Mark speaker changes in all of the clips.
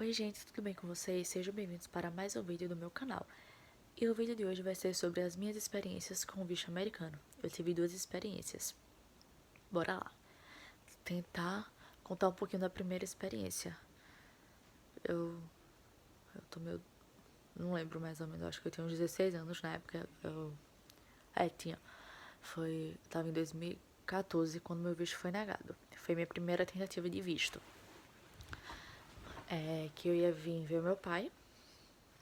Speaker 1: Oi gente, tudo bem com vocês? Sejam bem-vindos para mais um vídeo do meu canal. E o vídeo de hoje vai ser sobre as minhas experiências com o visto americano. Eu tive duas experiências. Bora lá. Tentar contar um pouquinho da primeira experiência. Eu tô meio... Não lembro mais ou menos, acho que eu tinha uns 16 anos na época. Tinha. Tava em 2014 quando meu visto foi negado. Foi minha primeira tentativa de visto. Que eu ia vir ver meu pai,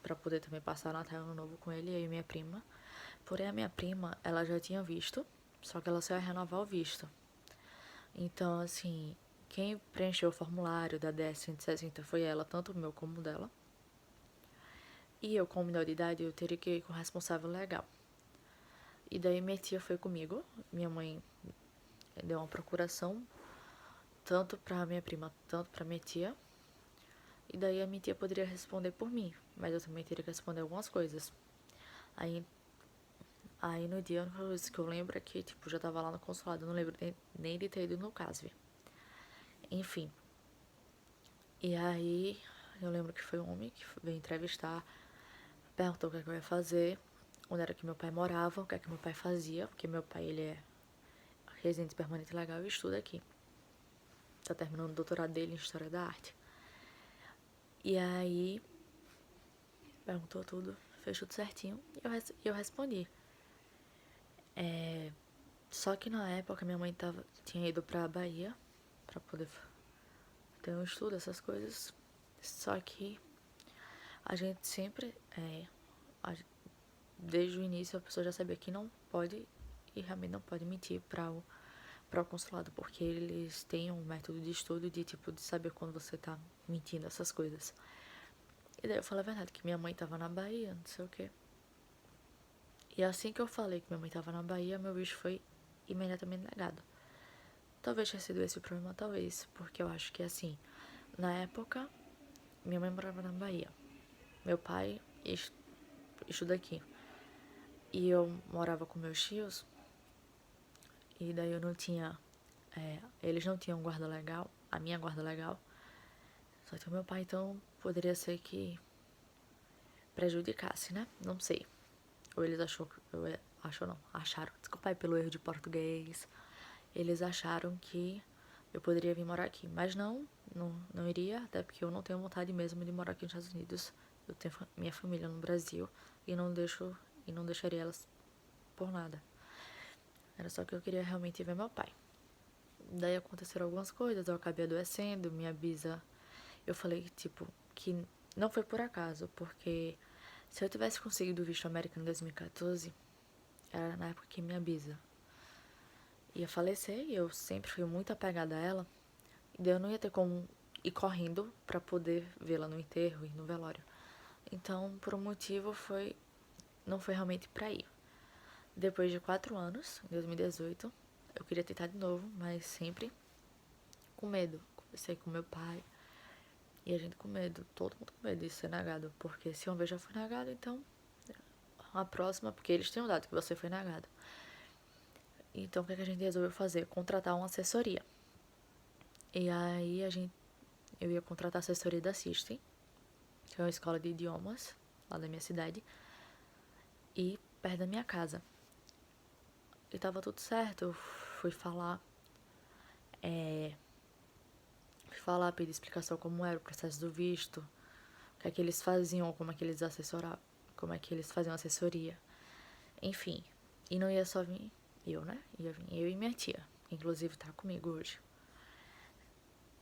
Speaker 1: pra poder também passar o Natal e Ano Novo com ele, eu e minha prima. Porém, a minha prima, ela já tinha visto, só que ela só ia renovar o visto. Então, assim, quem preencheu o formulário da DS-160 foi ela, tanto o meu como o dela. E eu, como menor de idade, eu teria que ir com o responsável legal. E daí minha tia foi comigo, minha mãe deu uma procuração, tanto pra minha prima, tanto pra minha tia. E daí a minha tia poderia responder por mim, mas eu também teria que responder algumas coisas. Aí no dia, a única coisa que eu lembro é que, tipo, já tava lá no consulado, eu não lembro nem de ter ido no CASV. Enfim. E aí, eu lembro que foi um homem que veio entrevistar, perguntou o que é que eu ia fazer, onde era que meu pai morava, o que é que meu pai fazia, porque meu pai, ele é residente permanente legal e estuda aqui. Tá terminando o doutorado dele em História da Arte. E aí, perguntou tudo, fez tudo certinho, e eu respondi. Só que na época minha mãe tinha ido pra Bahia pra poder ter um estudo, essas coisas. Só que a gente sempre, desde o início, a pessoa já sabia que não pode e realmente não pode mentir para o consulado, porque eles têm um método de estudo de tipo de saber quando você tá mentindo, essas coisas. E daí eu falei a verdade, que minha mãe tava na Bahia, não sei o quê. E assim que eu falei que minha mãe tava na Bahia, meu visto foi imediatamente negado. Talvez tenha sido esse o problema, talvez, porque eu acho que assim, na época, minha mãe morava na Bahia. Meu pai estuda aqui. E eu morava com meus tios, e daí eu não tinha. Eles não tinham guarda legal, a minha guarda legal. Só que o meu pai, então, poderia ser que prejudicasse, né? Não sei. Ou eles acharam, desculpa aí pelo erro de português. Eles acharam que eu poderia vir morar aqui, mas não iria, até porque eu não tenho vontade mesmo de morar aqui nos Estados Unidos. Eu tenho minha família no Brasil e não deixaria elas por nada. Era só que eu queria realmente ver meu pai. Daí aconteceram algumas coisas, eu acabei adoecendo, minha bisa. Eu falei, tipo, que não foi por acaso, porque se eu tivesse conseguido o visto americano em 2014, era na época que minha bisa ia falecer e eu sempre fui muito apegada a ela. E daí eu não ia ter como ir correndo pra poder vê-la no enterro e no velório. Então, por um motivo, não foi realmente pra ir. Depois de 4 anos, em 2018, eu queria tentar de novo, mas sempre com medo. Conversei com meu pai e a gente com medo, todo mundo com medo de ser negado. Porque se uma vez já foi negado, então a próxima, porque eles tinham dado que você foi negado. Então o que a gente resolveu fazer? Contratar uma assessoria. E aí eu ia contratar a assessoria da System, que é uma escola de idiomas lá da minha cidade, e perto da minha casa. E tava tudo certo, eu pedir explicação como era o processo do visto, o que é que eles faziam, como é que eles assessoravam, como é que eles faziam assessoria. Enfim, e não ia só vir eu, né? Ia vir eu e minha tia, que inclusive tá comigo hoje.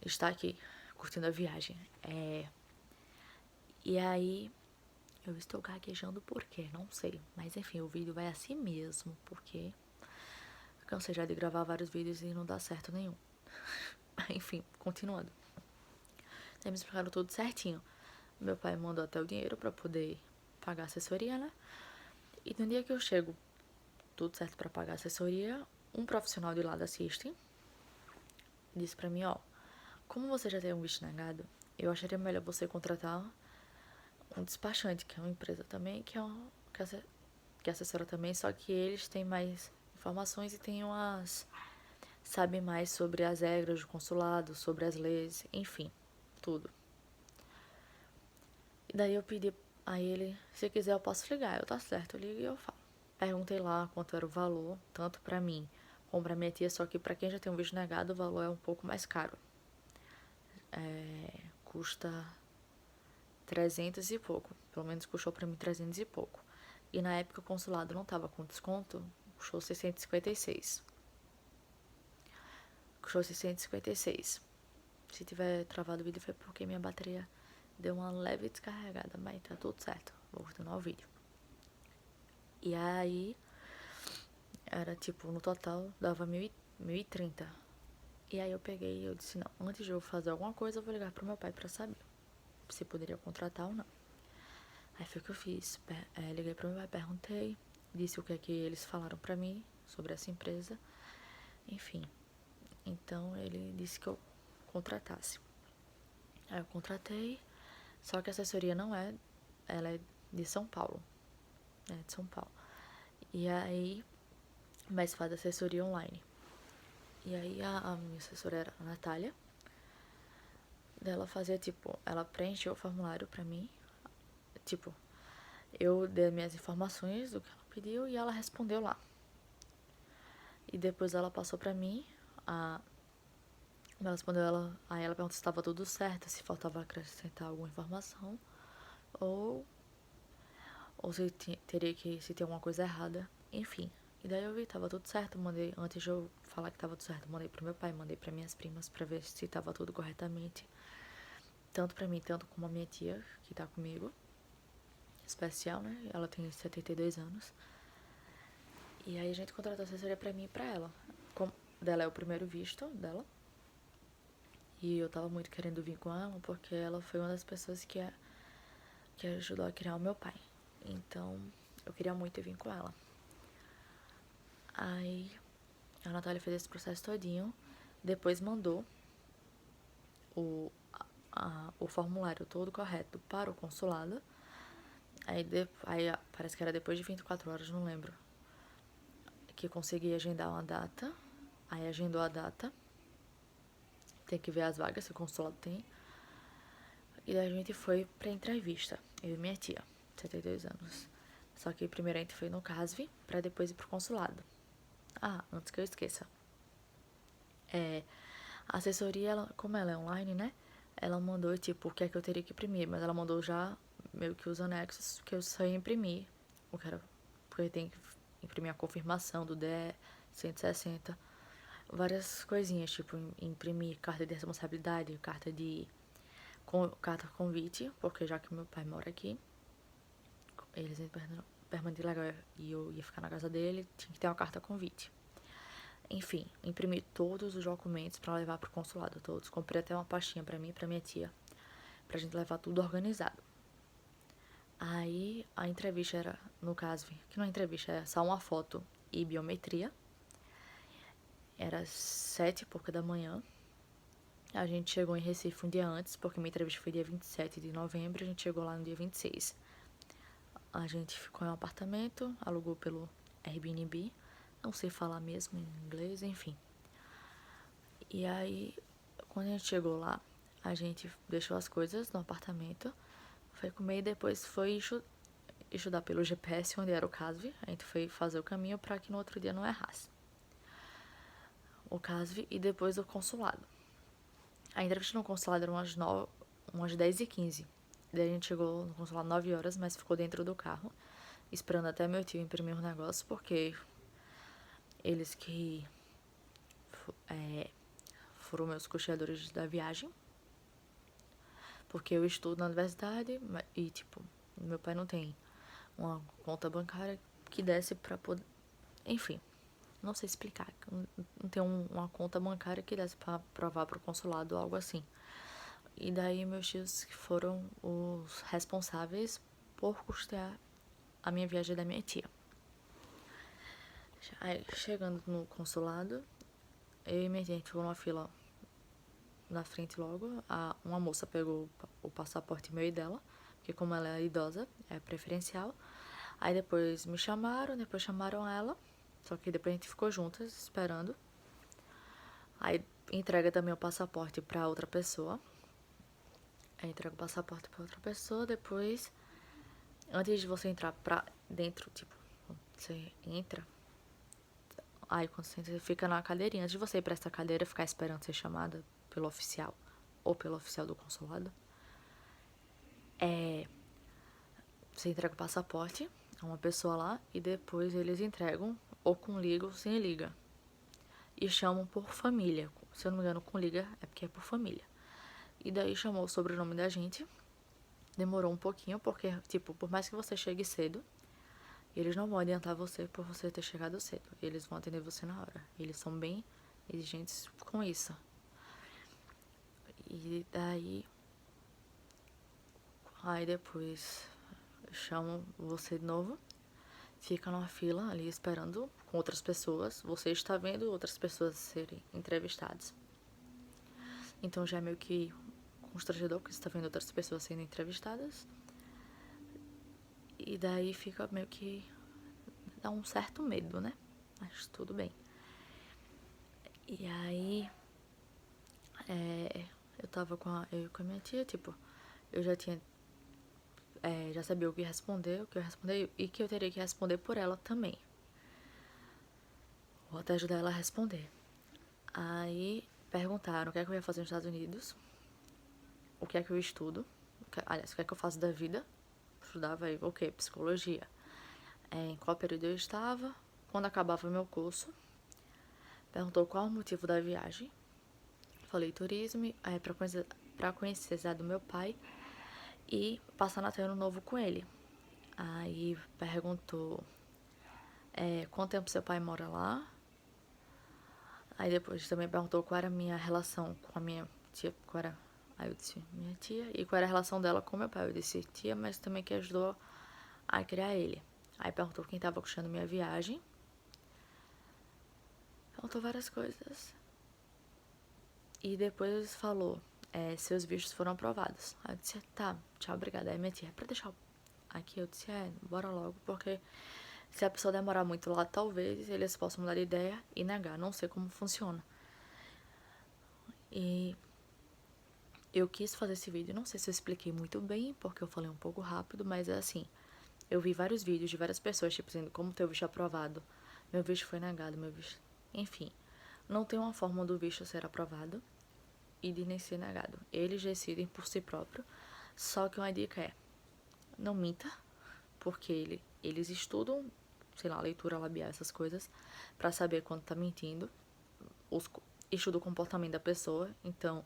Speaker 1: Está aqui, curtindo a viagem. E aí, eu estou gaguejando por quê? Não sei. Mas enfim, o vídeo vai assim mesmo, porque cansei já de gravar vários vídeos e não dá certo nenhum. Enfim, continuando. Daí me explicaram tudo certinho. Meu pai mandou até o dinheiro pra poder pagar a assessoria, né? E no dia que eu chego, tudo certo pra pagar a assessoria, um profissional de lá da System disse pra mim, ó, como você já tem um visto negado, eu acharia melhor você contratar um despachante, que é uma empresa também, que assessora também, só que eles têm mais informações e sabem mais sobre as regras do consulado, sobre as leis, enfim, tudo. Daí eu pedi a ele, se quiser eu posso ligar. Eu, tá certo, eu ligo e eu falo. Perguntei lá quanto era o valor, tanto pra mim como pra minha tia, só que pra quem já tem um visto negado o valor é um pouco mais caro. Custa 300 e pouco. Pelo menos custou pra mim 300 e pouco. E na época o consulado não tava com desconto, custou 656. Custou 656. Se tiver travado o vídeo foi porque minha bateria deu uma leve descarregada, mas tá tudo certo. Vou continuar o vídeo. E aí, era tipo, no total dava 1030. E aí eu peguei e eu disse, não, antes de eu fazer alguma coisa, eu vou ligar pro meu pai pra saber se poderia contratar ou não. Aí foi o que eu fiz. Liguei pro meu pai, perguntei, disse o que é que eles falaram pra mim sobre essa empresa. Enfim, então ele disse que eu contratasse. Aí eu contratei, só que a assessoria não é, ela é de São Paulo, né, de São Paulo. E aí, mas faz assessoria online. E aí a minha assessora era a Natália. Ela fazia tipo, ela preencheu o formulário pra mim. Tipo, eu dei minhas informações do que ela pediu e ela respondeu lá. E depois ela passou pra mim, ela respondeu, aí ela perguntou se estava tudo certo, se faltava acrescentar alguma informação, ou, ou se teria que, se tem alguma coisa errada, enfim. E daí eu vi que tava tudo certo, mandei, antes de eu falar que tava tudo certo, mandei pro meu pai, mandei pra minhas primas pra ver se tava tudo corretamente. Tanto pra mim, tanto como a minha tia, que tá comigo. Especial, né? Ela tem 72 anos. E aí a gente contratou assessoria pra mim e pra ela. Dela é o primeiro visto dela. E eu tava muito querendo vir com ela, porque ela foi uma das pessoas que ajudou a criar o meu pai. Então, eu queria muito vir com ela. Aí, a Natália fez esse processo todinho. Depois mandou o formulário todo correto para o consulado. Aí parece que era depois de 24 horas, não lembro, que consegui agendar uma data. Aí agendou a data. Tem que ver as vagas, se o consulado tem. E daí a gente foi pra entrevista, eu e minha tia, 72 anos. Só que primeiro a gente foi no CASV, pra depois ir pro consulado. Ah, antes que eu esqueça. A assessoria, como ela é online, né? Ela mandou, tipo, o que é que eu teria que imprimir. Mas ela mandou já, meio que os anexos, que eu só ia imprimir. O que era, porque tem que imprimir a confirmação do DE 160. Várias coisinhas, tipo, imprimir carta de responsabilidade, carta convite, porque já que meu pai mora aqui, eles permanente legal e eu ia ficar na casa dele, tinha que ter uma carta convite. Enfim, imprimi todos os documentos pra levar pro consulado, todos. Comprei até uma pastinha pra mim e pra minha tia, pra gente levar tudo organizado. Aí a entrevista era, no caso, que não é entrevista, é só uma foto e biometria. Era 7h da manhã. A gente chegou em Recife um dia antes, porque minha entrevista foi dia 27 de novembro, a gente chegou lá no dia 26. A gente ficou em um apartamento, alugou pelo Airbnb, não sei falar mesmo em inglês, enfim. E aí, quando a gente chegou lá, a gente deixou as coisas no apartamento, foi comer e depois foi estudar pelo GPS onde era o CASV. A gente foi fazer o caminho para que no outro dia não errasse. O CASV e depois o consulado. A entrevista no consulado era umas 10h15. Daí a gente chegou no consulado 9 horas, mas ficou dentro do carro, esperando até meu tio imprimir um negócio, porque eles que foram meus custeadores da viagem. Porque eu estudo na universidade e, tipo, meu pai não tem uma conta bancária que desse pra poder... Enfim, não sei explicar. Não tem uma conta bancária que desse pra provar pro consulado ou algo assim. E daí meus tios foram os responsáveis por custear a minha viagem da minha tia. Aí, chegando no consulado, eu e minha tia, a gente ficou numa fila na frente logo. Uma moça pegou o passaporte meu e dela, porque como ela é idosa, é preferencial. Aí depois me chamaram, depois chamaram ela, só que depois a gente ficou juntas, esperando. Aí entrega também o passaporte pra outra pessoa. Aí entrega o passaporte pra outra pessoa, depois, antes de você entrar pra dentro, tipo, você entra, aí quando você fica na cadeirinha, antes de você ir pra essa cadeira, ficar esperando ser chamada pelo oficial ou pelo oficial do consulado, você entrega o passaporte a uma pessoa lá e depois eles entregam ou com liga ou sem liga. E chamam por família. Se eu não me engano, com liga é porque é por família. E daí chamou o sobrenome da gente. Demorou um pouquinho, porque, tipo, por mais que você chegue cedo, eles não vão adiantar você por você ter chegado cedo. Eles vão atender você na hora. Eles são bem exigentes com isso. E daí. Aí depois chamam você de novo. Fica numa fila ali esperando com outras pessoas. Você está vendo outras pessoas serem entrevistadas. Então já é meio que constrangedor, porque você está vendo outras pessoas sendo entrevistadas. E daí fica meio que... dá um certo medo, né? Mas tudo bem. E aí... eu tava eu e com a minha tia, tipo... eu já tinha... já sabia o que responder, e que eu teria que responder por ela também. Vou até ajudar ela a responder. Aí perguntaram o que é que eu ia fazer nos Estados Unidos, o que é que eu estudo, aliás, o que é que eu faço da vida. Estudava aí, o quê? Psicologia. Em qual período eu estava, quando acabava meu curso. Perguntou qual o motivo da viagem. Falei turismo, pra conhecer do meu pai e passar Natal e Ano Novo com ele. Aí perguntou quanto tempo seu pai mora lá. Aí depois também perguntou qual era a minha relação com a minha tia, aí eu disse minha tia, e qual era a relação dela com meu pai. Eu disse tia, mas também que ajudou a criar ele. Aí perguntou quem tava curtindo minha viagem. Perguntou várias coisas. E depois falou, seus vistos foram aprovados. Aí eu disse, tá, tchau, obrigada. Aí minha tia, pra deixar aqui, eu disse, bora logo, porque se a pessoa demorar muito lá, talvez eles possam mudar de ideia e negar. Não sei como funciona. E eu quis fazer esse vídeo, não sei se eu expliquei muito bem, porque eu falei um pouco rápido, mas é assim, eu vi vários vídeos de várias pessoas, tipo, dizendo como teu visto é aprovado, meu visto foi negado, meu visto... Enfim, não tem uma forma do visto ser aprovado e de nem ser negado. Eles decidem por si próprio, só que uma dica é, não minta, porque eles estudam, sei lá, leitura labial, essas coisas, pra saber quando tá mentindo, estuda o comportamento da pessoa, então...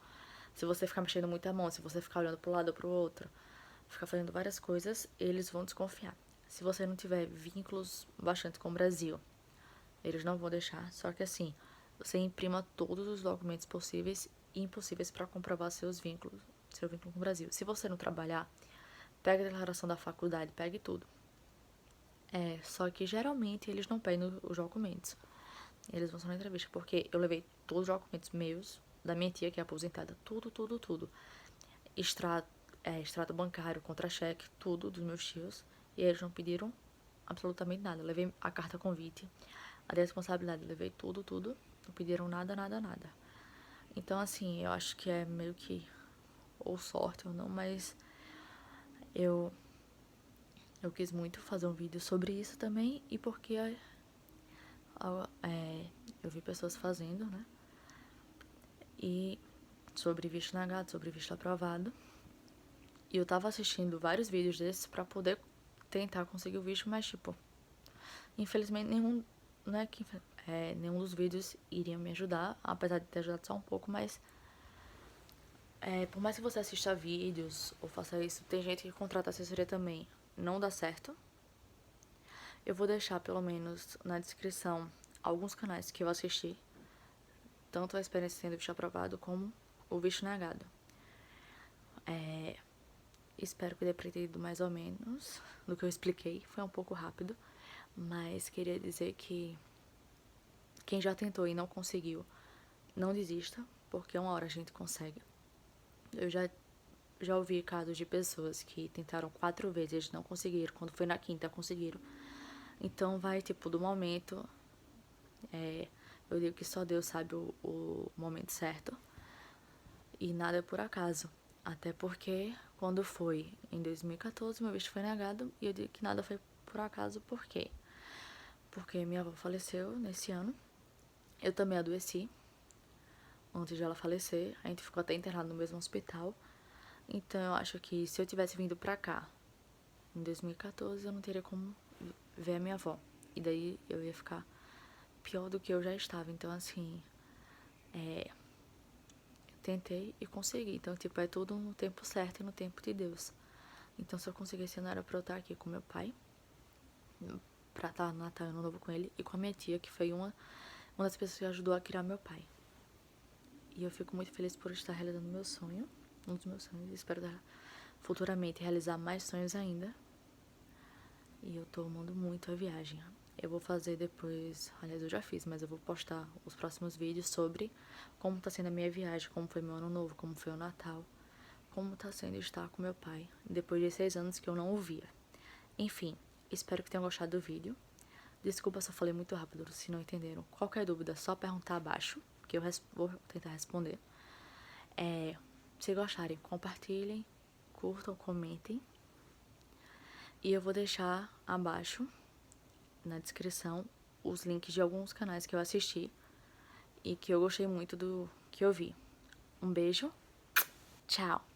Speaker 1: Se você ficar mexendo muito a mão, se você ficar olhando pro lado ou pro outro, ficar fazendo várias coisas, eles vão desconfiar. Se você não tiver vínculos bastante com o Brasil, eles não vão deixar. Só que assim, você imprima todos os documentos possíveis e impossíveis para comprovar seu vínculo com o Brasil. Se você não trabalhar, pegue a declaração da faculdade, pegue tudo. Só que geralmente eles não pedem os documentos. Eles vão só na entrevista, porque eu levei todos os documentos meus, da minha tia, que é aposentada, tudo. Extrato bancário, contra-cheque, tudo dos meus tios. E eles não pediram absolutamente nada. Eu levei a carta convite, a de responsabilidade, eu levei tudo. Não pediram nada. Então, assim, eu acho que é meio que ou sorte ou não, mas eu quis muito fazer um vídeo sobre isso também, e porque eu vi pessoas fazendo, né? E sobre visto negado, sobre visto aprovado. E eu tava assistindo vários vídeos desses pra poder tentar conseguir o visto, mas tipo, infelizmente nenhum, não é que nenhum dos vídeos iria me ajudar, apesar de ter ajudado só um pouco, mas por mais que você assista vídeos ou faça isso, tem gente que contrata assessoria também, não dá certo. Eu vou deixar pelo menos na descrição alguns canais que eu assisti, tanto a experiência sendo visto aprovado como o visto negado. Espero que tenha entendido mais ou menos do que eu expliquei. Foi um pouco rápido, mas queria dizer que quem já tentou e não conseguiu, não desista, porque uma hora a gente consegue. Eu já ouvi casos de pessoas que tentaram 4 vezes e não conseguiram. Quando foi na quinta, conseguiram. Então vai, tipo, do momento. Eu digo que só Deus sabe o momento certo. E nada é por acaso. Até porque, quando foi em 2014, meu visto foi negado e eu digo que nada foi por acaso, por quê? Porque minha avó faleceu nesse ano, eu também adoeci antes de ela falecer, a gente ficou até internado no mesmo hospital, então eu acho que se eu tivesse vindo pra cá em 2014, eu não teria como ver a minha avó, e daí eu ia ficar pior do que eu já estava, então assim, tentei e consegui. Então, tipo, é tudo no tempo certo e no tempo de Deus. Então, se eu conseguisse, não era pra eu estar aqui com meu pai, pra estar no Natal e Ano Novo com ele, e com a minha tia, que foi uma das pessoas que ajudou a criar meu pai. E eu fico muito feliz por estar realizando meu sonho, um dos meus sonhos, e espero futuramente realizar mais sonhos ainda. E eu tô amando muito a viagem. Eu vou fazer depois, aliás, eu já fiz, mas eu vou postar os próximos vídeos sobre como tá sendo a minha viagem, como foi meu ano novo, como foi o Natal, como tá sendo estar com meu pai, depois de 6 anos que eu não o via. Enfim, espero que tenham gostado do vídeo. Desculpa se eu falei muito rápido, se não entenderam. Qualquer dúvida, só perguntar abaixo, que eu vou tentar responder. Se gostarem, compartilhem, curtam, comentem. E eu vou deixar abaixo, na descrição, os links de alguns canais que eu assisti e que eu gostei muito do que eu vi. Um beijo, tchau!